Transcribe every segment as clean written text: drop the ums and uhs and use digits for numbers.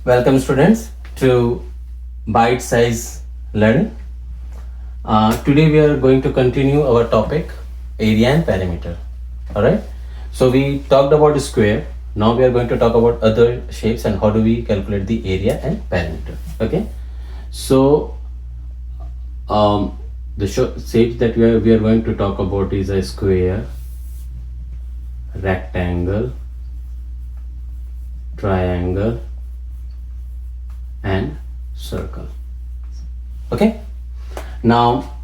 Welcome students to Bite Size Learning. Today we are going to continue our topic area and perimeter. Alright. So we talked about the square. Now we are going to talk about other shapes and how do we calculate the area and perimeter. Okay. So the shapes that we are going to talk about is a square, rectangle, triangle and circle. Okay, now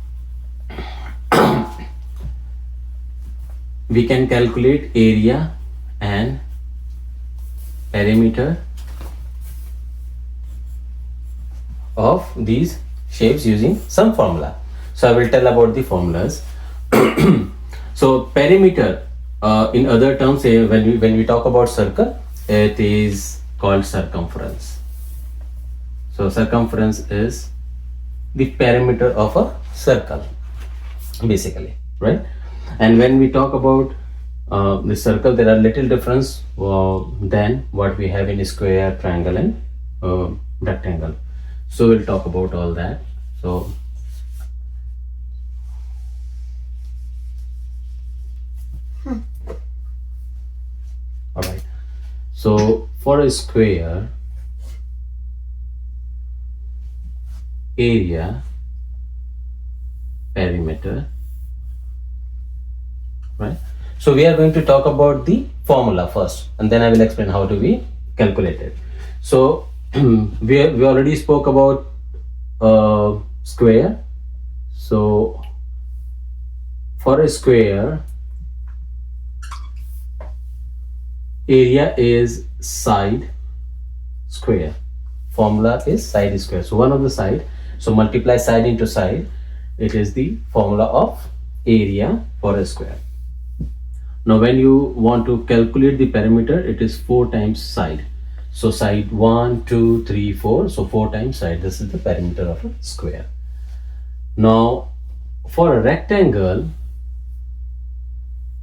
we can calculate area and perimeter of these shapes using some formula. So I will tell about the formulas. So perimeter, in other terms, when we talk about circle, it is called circumference. So circumference is the perimeter of a circle, basically, right? And when we talk about the circle, there are little difference than what we have in square, triangle, and rectangle. So we'll talk about all that. So all right. So for a square, area, perimeter, right? So we are going to talk about the formula first, and then I will explain how do we calculate it. So we already spoke about square. So for a square, area is side square. Formula is side square. So one of the side. So multiply side into side. It is the formula of area for a square. Now when you want to calculate the perimeter, it is 4 times side. So side 1, 2, 3, 4. So 4 times side. This is the perimeter of a square. Now for a rectangle,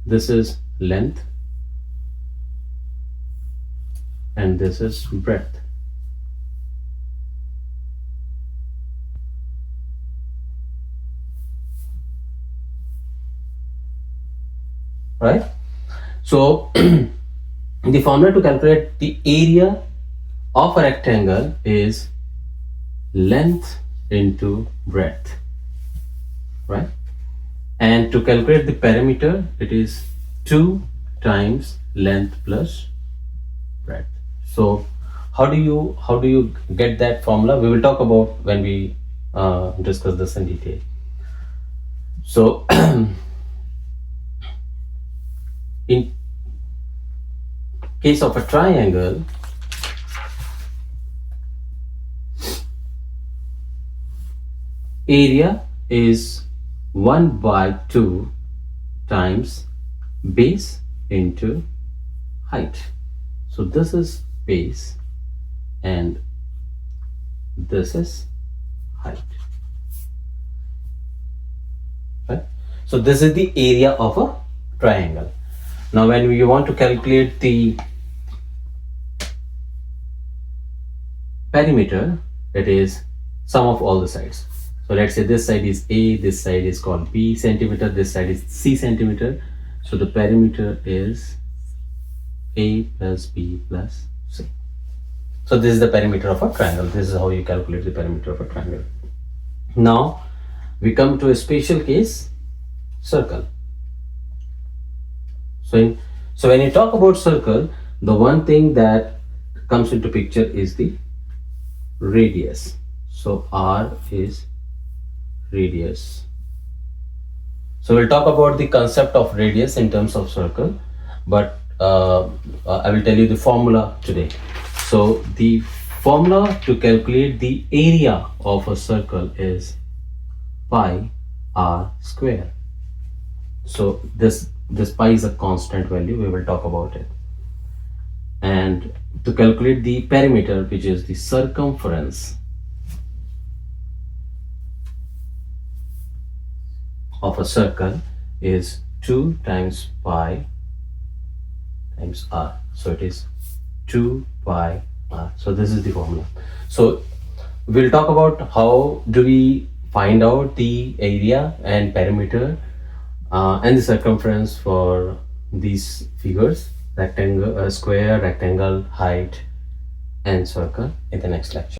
this is length and this is breadth. Right? So the formula to calculate the area of a rectangle is length into breadth, right? And to calculate the perimeter, it is 2 times length plus breadth. So how do you get that formula? We will talk about when we discuss this in detail. So in case of a triangle, area is 1 by 2 times base into height. So this is base and this is height. Right? So this is the area of a triangle. Now when we want to calculate the perimeter, it is sum of all the sides. So let's say this side is A, this side is called B centimeter, this side is C centimeter. So the perimeter is A plus B plus C. So this is the perimeter of a triangle. This is how you calculate the perimeter of a triangle. Now we come to a special case, circle. So when you talk about circle, the one thing that comes into picture is the radius. So R is radius. So we'll talk about the concept of radius in terms of circle, but I will tell you the formula today. So the formula to calculate the area of a circle is pi r square. So this pi is a constant value. We will talk about it. And to calculate the perimeter, which is the circumference of a circle, is 2 times pi times r. So it is 2 pi So this is the formula. So we'll talk about how do we find out the area and perimeter and the circumference for these figures: rectangle, square, rectangle, height, and circle in the next lecture.